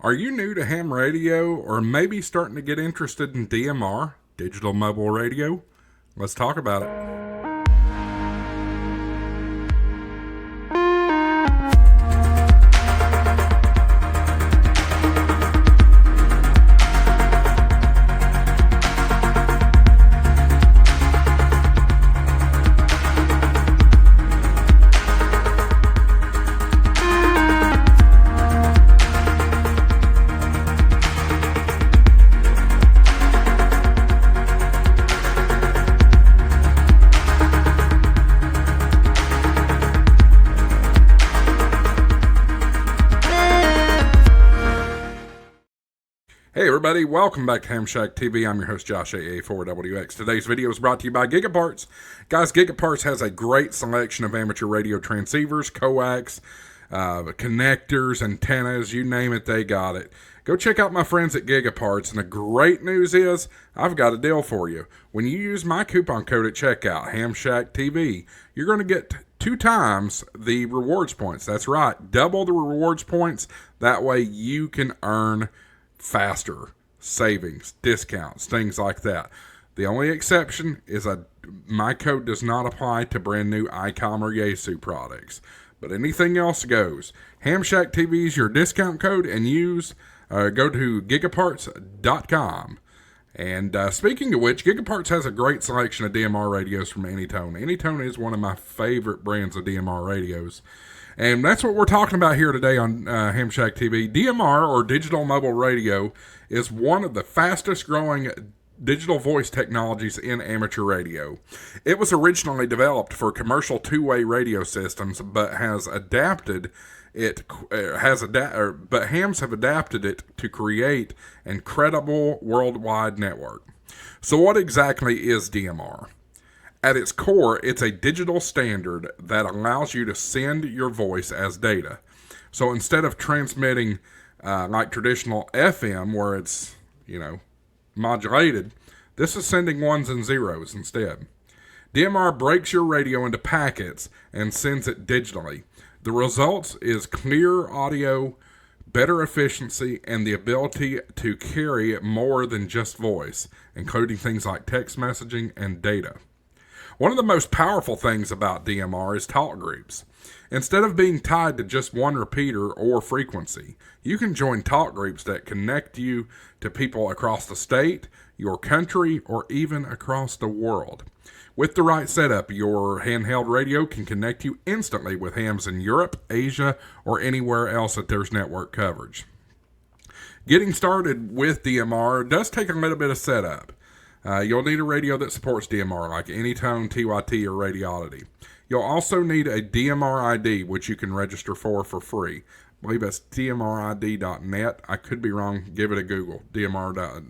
Are you new to ham radio or maybe starting to get interested in DMR, digital mobile radio? Let's talk about it. Hey everybody, welcome back to HamShackTV. I'm your host Josh AA4WX. Today's video is brought to you by Gigaparts. Guys, Gigaparts has a great selection of amateur radio transceivers, coax, connectors, antennas, you name it, they got it. Go check out my friends at Gigaparts, and the great news is, I've got a deal for you. When you use my coupon code at checkout, HamShackTV, you're going to get 2 times the rewards points. That's right, double the rewards points. That way you can earn faster savings, discounts, things like that. The only exception is my code does not apply to brand new ICOM or Yaesu products, but anything else goes. HamShackTV is your discount code, and go to gigaparts.com. And speaking of which, Gigaparts has a great selection of DMR radios from Anytone. Anytone is one of my favorite brands of DMR radios. And that's what we're talking about here today on HamShackTV. DMR, or digital mobile radio, is one of the fastest growing digital voice technologies in amateur radio. It was originally developed for commercial two-way radio systems, but hams have adapted it to create an incredible worldwide network. So what exactly is DMR? At its core, it's a digital standard that allows you to send your voice as data. So instead of transmitting like traditional FM where it's, modulated, this is sending ones and zeros instead. DMR breaks your radio into packets and sends it digitally. The result is clear audio, better efficiency, and the ability to carry more than just voice, including things like text messaging and data. One of the most powerful things about DMR is talk groups. Instead of being tied to just one repeater or frequency, you can join talk groups that connect you to people across the state, your country, or even across the world. With the right setup, your handheld radio can connect you instantly with hams in Europe, Asia, or anywhere else that there's network coverage. Getting started with DMR does take a little bit of setup. You'll need a radio that supports DMR, like Anytone, TYT, or Radiolity. You'll also need a DMR ID, which you can register for free. I believe that's dmrid.net. I could be wrong. Give it a Google. dmrid.net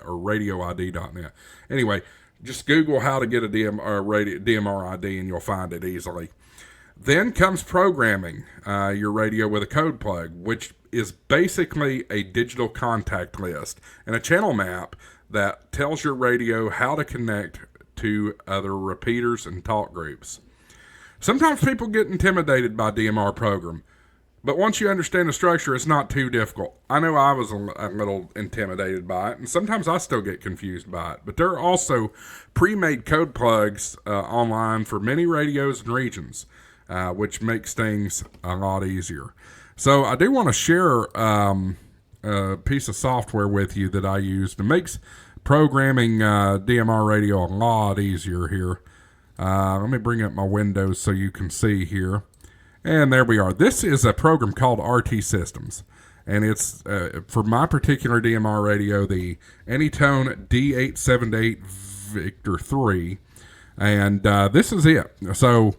or radioid.net. Anyway, just Google how to get a DMR ID, and you'll find it easily. Then comes programming your radio with a code plug, which is basically a digital contact list and a channel map that tells your radio how to connect to other repeaters and talk groups. Sometimes people get intimidated by DMR program, but once you understand the structure, it's not too difficult. I know I was a little intimidated by it, and sometimes I still get confused by it, but there are also pre-made code plugs online for many radios and regions, which makes things a lot easier. So I do want to share a piece of software with you that I used. It makes programming DMR radio a lot easier here. Let me bring up my windows so you can see here. And there we are. This is a program called RT Systems. And it's, for my particular DMR radio, the Anytone D878 Victor 3. And this is it. So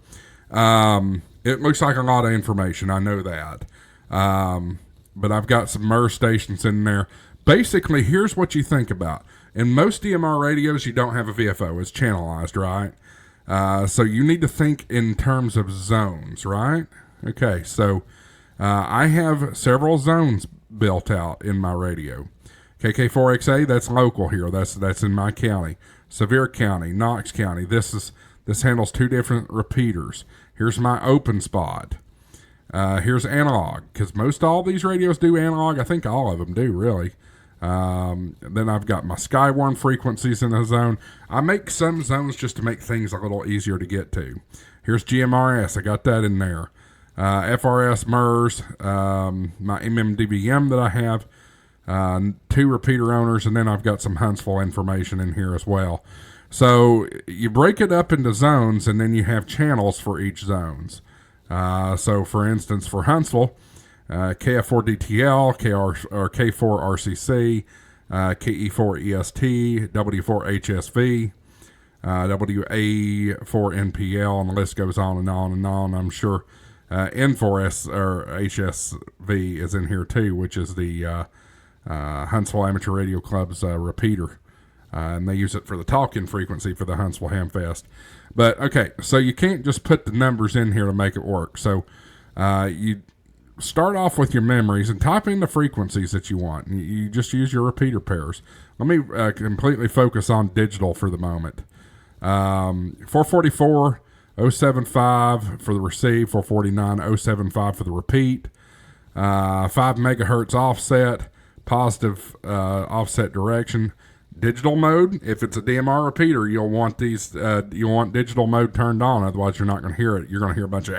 it looks like a lot of information. I know that. But I've got some MER stations in there. Basically, here's what you think about. In most DMR radios, you don't have a VFO. It's channelized, right? So you need to think in terms of zones, right? Okay, so I have several zones built out in my radio. KK4XA, that's local here. That's in my county. Sevier County, Knox County. This handles 2 different repeaters. Here's my open spot. Here's analog, because most all these radios do analog. I think all of them do, really. Then I've got my Skywarn frequencies in a zone. I make some zones just to make things a little easier to get to. Here's GMRS. I got that in there. FRS, MERS, my MMDVM that I have, 2 repeater owners, and then I've got some Huntsville information in here as well. So you break it up into zones, and then you have channels for each zones. So for instance, for Huntsville, KF4DTL, K4RCC, KE4EST, W4HSV, WA4NPL, and the list goes on and on and on. I'm sure N4S or HSV is in here too, which is the Huntsville Amateur Radio Club's repeater. And they use it for the talk-in frequency for the Huntsville Hamfest. But, okay, so you can't just put the numbers in here to make it work. So you start off with your memories and type in the frequencies that you want. You just use your repeater pairs. Let me completely focus on digital for the moment. 444, 075 for the receive, 449, 075 for the repeat. 5 megahertz offset, positive offset direction. Digital mode, if it's a DMR repeater, you'll want these. You'll want digital mode turned on, otherwise you're not going to hear it. You're going to hear a bunch of.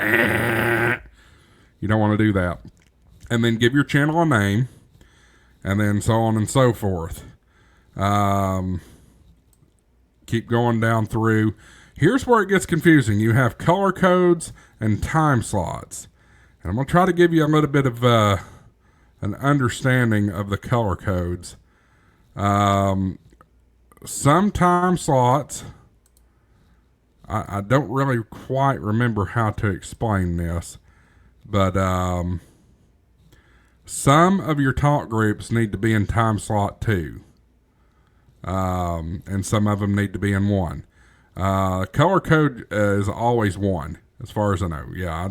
You don't want to do that. And then give your channel a name, and then so on and so forth. Keep going down through. Here's where it gets confusing. You have color codes and time slots, and I'm going to try to give you a little bit of an understanding of the color codes. Some time slots, I don't really quite remember how to explain this, but some of your talk groups need to be in time slot 2, and some of them need to be in 1. Color code is always 1, as far as I know. Yeah, I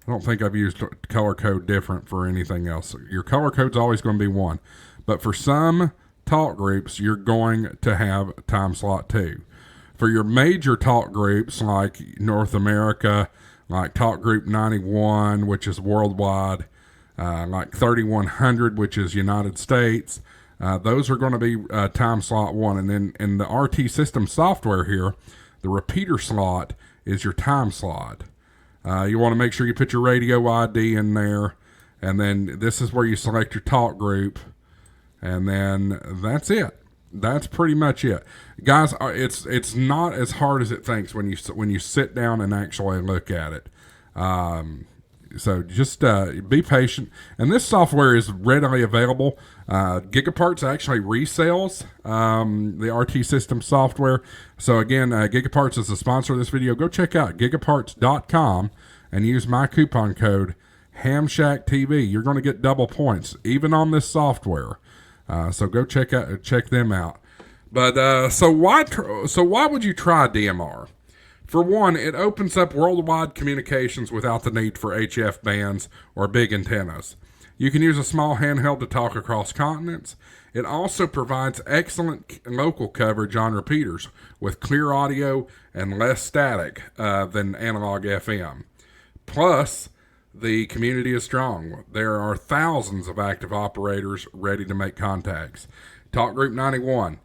don't think I've used color code different for anything else. Your color code's always going to be 1, but for some talk groups, you're going to have time slot 2. For your major talk groups like North America, like Talk Group 91, which is worldwide, like 3100, which is United States, those are going to be time slot 1. And then in the RT system software here, the repeater slot is your time slot. You want to make sure you put your radio ID in there, and then this is where you select your talk group. And then that's it. That's pretty much it, guys. It's not as hard as it thinks when you sit down and actually look at it. So just be patient. And this software is readily available. Gigaparts actually resells the RT system software. So again, Gigaparts is the sponsor of this video. Go check out gigaparts.com and use my coupon code HamShackTV. You're going to get double points even on this software. So go check them out. But so why would you try DMR? For one, it opens up worldwide communications without the need for HF bands or big antennas. You can use a small handheld to talk across continents. It also provides excellent local coverage on repeaters with clear audio and less static than analog FM. Plus, the community is strong. There are thousands of active operators ready to make contacts. Talk Group 91.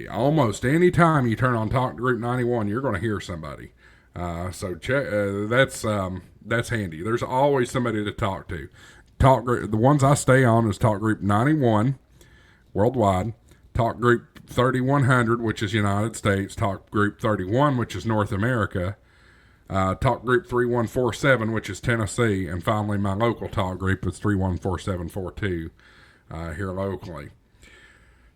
Almost any time you turn on Talk Group 91, you're going to hear somebody. So check. That's handy. There's always somebody to talk to. Talk Group. The ones I stay on is Talk Group 91, worldwide. Talk Group 3100, which is United States. Talk Group 31, which is North America. Talk Group 3147, which is Tennessee, and finally my local talk group is 314742 here locally.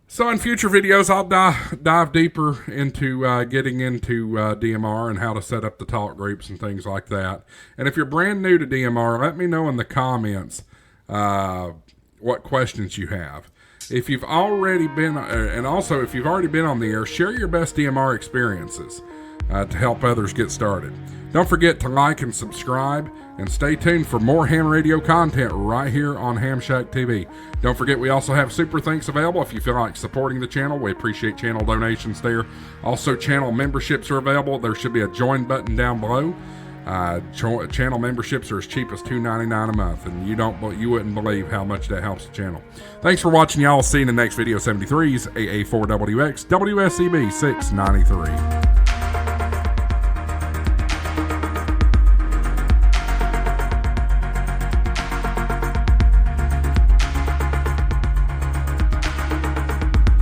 So in future videos, I'll dive deeper into getting into DMR and how to set up the talk groups and things like that. And if you're brand new to DMR, let me know in the comments what questions you have. If you've already been, and also if you've already been on the air, share your best DMR experiences to help others get started. Don't forget to like and subscribe, and stay tuned for more ham radio content right here on HamShackTV. Don't forget, we also have Super Thanks available if you feel like supporting the channel. We appreciate channel donations there. Also, channel memberships are available. There should be a join button down below. Channel memberships are as cheap as $2.99 a month, and you wouldn't believe how much that helps the channel. Thanks for watching, y'all. See you in the next video. 73's AA4WX WSCB 693.